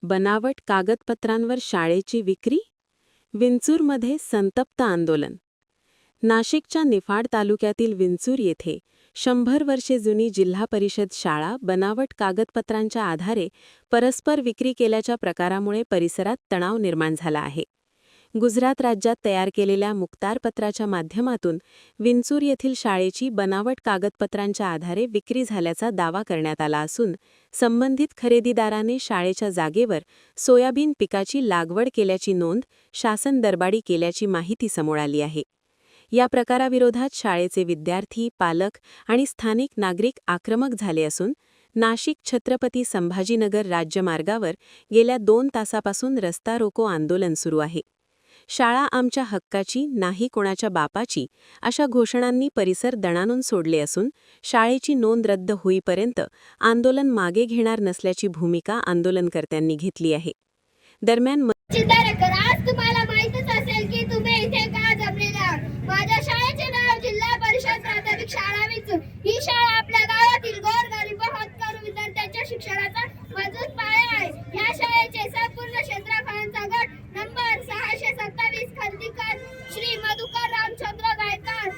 बनावट कागदपत्रांवर शाळेची विक्री? विंचूरमध्ये संतप्त आंदोलन. नाशिकच्या निफाड तालुक्यातील विंचूर येथे 100 वर्षे जुनी जिल्हा परिषद शाळा बनावट कागदपत्रांच्या आधारे परस्पर विक्री केल्याच्या प्रकारामुळे परिसरात तणाव निर्माण झाला आहे. गुजरात राज्यात तयार केलेल्या मुक्तारपत्राच्या माध्यमातून विंचूर येथील शाळेची बनावट कागदपत्रांच्या आधारे विक्री झाल्याचा दावा करण्यात आला असून संबंधित खरेदीदाराने शाळेच्या जागेवर सोयाबीन पिकाची लागवड केल्याची नोंद शासन दरबारी केल्याची माहिती समोर आली आहे. या प्रकाराविरोधात शाळेचे विद्यार्थी, पालक आणि स्थानिक नागरिक आक्रमक झाले असून नाशिक छत्रपती संभाजीनगर राज्यमार्गावर गेल्या 2 तासापासून रस्ता रोको आंदोलन सुरू आहे. शाळा आमच्या हक्काची, नाही कोणाच्या बापाची अशा घोषणांनी परिसर दणाणून सोडले असून शाळेची नोंद रद्द होईपर्यंत आंदोलन मागे घेणार नसल्याची भूमिका आंदोलनकर्त्यांनी घेतली आहे. दरम्यान आज तुम्हाला माहितीच असेल की तुम्ही इथे का जमलेले आहात. माझ्या शाळेचे नाव जिल्हा परिषद प्राथमिक शाळा विंचूर. ही शाळा आपल्या गावातील गोरगरीब व होतकरू विद्यार्थ्यांच्या शिक्षणाचा मजबूत पाया आहे. या शाळेचे संपूर्ण क्षेत्रफळाचा गट नंबर 627 खंदीकर श्री मधुकर रामचंद्र गायकवाड.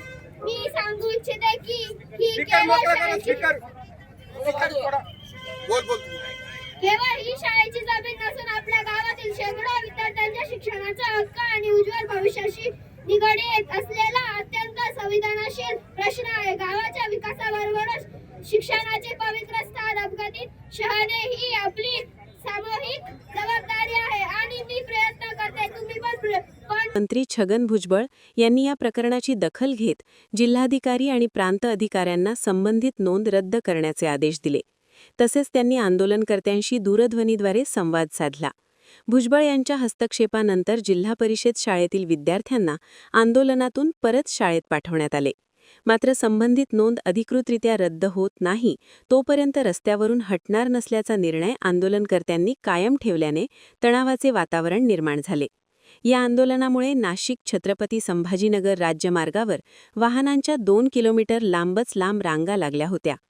मी सांगू इच्छिते की ही केवळ ही शाळेची जमीन नसून आपल्या गावातील शेकडो विद्यार्थ्यांच्या शिक्षणाचा हक्क आणि उज्ज्वल भविष्याशी निगडीत असलेला अत्यंत संवेदनशील प्रश्न आहे. गावाच्या विकासाबरोबरच शिक्षणाचे पवित्र स्थान अपघटित शहाणे ही आपली सामूहिक जबाबदारी आहे आणि मी प्रयत्न करते तुम्ही पण मंत्री छगन भुजबळ यांनी या प्रकरणाची दखल घेत जिल्हाधिकारी आणि प्रांत अधिकाऱ्यांना संबंधित नोंद रद्द करण्याचे आदेश दिले. तसेच त्यांनी आंदोलनकर्त्यांशी दूरध्वनीद्वारे संवाद साधला. भुजबळ यांच्या हस्तक्षेपानंतर जिल्हा परिषद शाळेतील विद्यार्थ्यांना आंदोलनातून परत शाळेत पाठवण्यात आले. मात्र संबंधित नोंद अधिकृतरित्या रद्द होत नाही तोपर्यंत रस्त्यावरून हटणार नसल्याचा निर्णय आंदोलनकर्त्यांनी कायम ठेवल्याने तणावाचे वातावरण निर्माण झाले. या आंदोलनामुळे नाशिक छत्रपती संभाजीनगर राज्यमार्गावर वाहनांच्या 2 किलोमीटर लांबच लांब रांगा लागल्या होत्या.